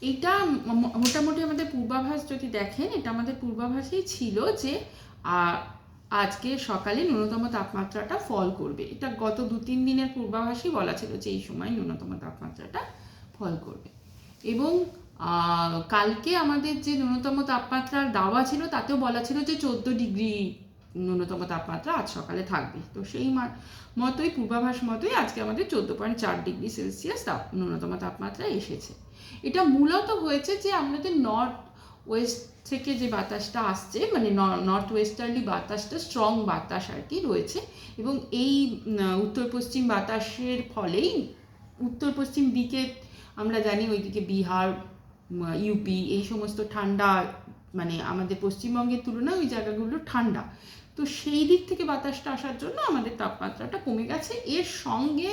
এটা মোটামুটি আমাদের পূর্বাভাস যদি দেখেন, এটা আমাদের পূর্বাভাসেই ছিল যে আজকে সকালে ন্যূনতম তাপমাত্রাটা ফল করবে। এটা গত 2-3 দিনের পূর্বাভাসই বলা ছিল যে এই সময় ন্যূনতম তাপমাত্রাটা ফল করবে। এবং কালকে আমাদের যে ন্যূনতম তাপমাত্রার দাওয়া ছিল তাতেও বলা ছিল যে 14 ডিগ্রি ন্যূনতম তাপমাত্রা আজ সকালে থাকবে। তো সেই মতোই পূর্বাভাস মতোই আজকে আমাদের 14.4 ডিগ্রি সেলসিয়াস ন্যূনতম তাপমাত্রা এসেছে। এটা মূলত হয়েছে যে আমাদের নর্থ ওয়েস্ট থেকে যে বাতাসটা আসছে, মানে নর্থ ওয়েস্টার্লি বাতাসটা স্ট্রং বাতাস আর কি রয়েছে, এবং এই উত্তর পশ্চিম বাতাসের ফলেই উত্তর পশ্চিম দিকে আমরা জানি ওইদিকে বিহার, ইউপি এই সমস্ত ঠান্ডা, মানে আমাদের পশ্চিমবঙ্গের তুলনায় ওই জায়গাগুলো ঠান্ডা। তো সেই দিক থেকে বাতাসটা আসার জন্য আমাদের তাপমাত্রাটা কমে গেছে। এর সঙ্গে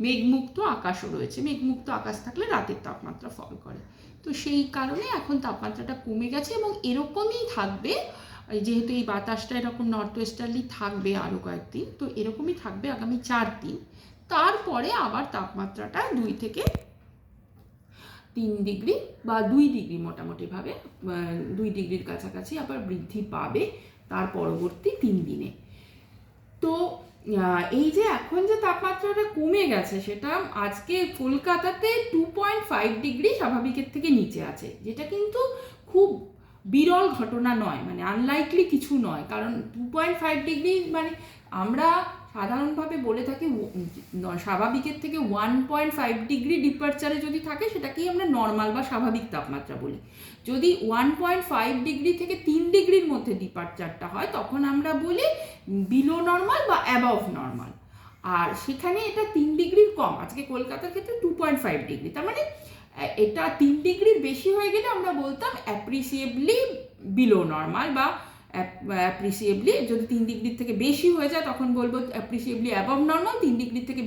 মেঘমুক্ত আকাশও রয়েছে। মেঘমুক্ত আকাশ থাকলে রাতের তাপমাত্রা ফল করে। তো সেই কারণে এখন তাপমাত্রাটা কমে গেছে এবং এরকমই থাকবে, যেহেতু এই বাতাসটা এরকম নর্থ ওয়েস্টার্লি থাকবে আরও কয়েকদিন, তো এরকমই থাকবে আগামী 4 দিন। তারপরে আবার তাপমাত্রাটা 2 থেকে 3 ডিগ্রি বা 2 ডিগ্রি মোটামুটিভাবে 2 ডিগ্রির কাছাকাছি আবার বৃদ্ধি পাবে তার পরবর্তী 3 দিনে। তো এই যে এখন যে তাপমাত্রাটা কমে গেছে, সেটা আজকে কলকাতাতে 2.5 ডিগ্রি স্বাভাবিকের থেকে নিচে আছে, যেটা কিন্তু খুব বিরল ঘটনা নয়, মানে আনলাইকলি কিছু নয়। কারণ 2.5 ডিগ্রি মানে আমরা সাধারণভাবে বলে থাকি স্বাভাবিকের থেকে 1.5 ডিগ্রি ডিপারচারে যদি থাকে সেটাকেই আমরা নর্মাল বা স্বাভাবিক তাপমাত্রা বলি। যদি 1.5 ডিগ্রি থেকে 3 ডিগ্রির মধ্যে ডিপারচারটা হয় তখন আমরা বলি বিলো নর্মাল বা অ্যাবভ নর্মাল। আর সেখানে এটা 3 ডিগ্রির কম, আজকে কলকাতার ক্ষেত্রে 2.5 ডিগ্রি, তার মানে এটা 3 ডিগ্রির বেশি হয়ে গেলে আমরা বলতাম অ্যাপ্রিসিয়েবলি বিলো নর্মাল, বা অ্যাপ্রিসিয়েবলি যদি 3 ডিগ্রির থেকে বেশি হয়ে যায় তখন বলবো অ্যাপ্রিসিয়েবলি অ্যাবভ নর্মাল, 3 ডিগ্রির থেকে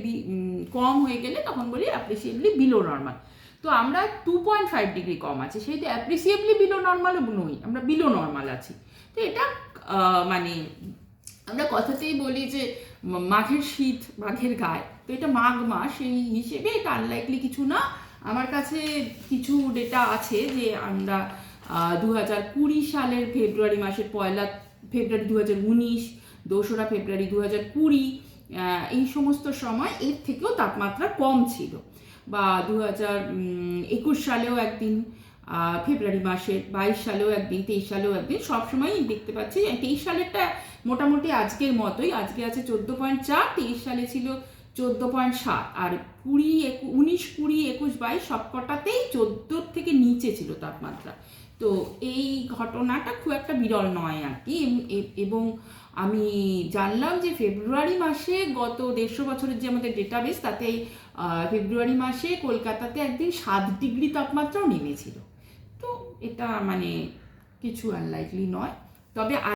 কম হয়ে গেলে তখন বলি অ্যাপ্রিসিয়েবলি বিলো নর্মাল। তো আমরা 2.5 ডিগ্রি কম আছে, সেই তো অ্যাপ্রিসিয়েবলি বিলো নর্মালও নই, আমরা বিলো নর্মাল আছি। তো এটা মানে আমরা কথাতেই বলি যে মাঘের শীত বাঘের গায়ে, তো এটা মাঘ মাস, সেই হিসেবে এটা আনলাইকলি কিছু না। আমার কাছে কিছু ডেটা আছে যে আমরা 2020 সালের ফেব্রুয়ারি মাসের 1 ফেব্রুয়ারি 2019, 2রা ফেব্রুয়ারি 2020, এই সমস্ত সময় এর থেকেও তাপমাত্রা কম ছিল। বা 2021 সালেও একদিন ফেব্রুয়ারি মাসের, 22 সালেও একদিন, 23 সালেও একদিন, সবসময়ই দেখতে পাচ্ছি। 23 সালেরটা মোটামুটি আজকের মতোই, আজকে আছে 14.4, 23 সালে ছিল 14.7, আর 19, 20, 21, 22 সবকটাতেই 14 থেকে নিচে ছিল তাপমাত্রা। তো এই ঘটনাটা খুব একটা বিরল নয় আর কি। এবং আমি জানলাম যে ফেব্রুয়ারি মাসে গত 150 বছরের যে আমাদের ডেটাবেস, তাতে ফেব্রুয়ারি মাসে কলকাতাতে একদিন 7 ডিগ্রি তাপমাত্রাও নেমেছিল। তো এটা মানে কিছু আনলাইকলি নয়। তবে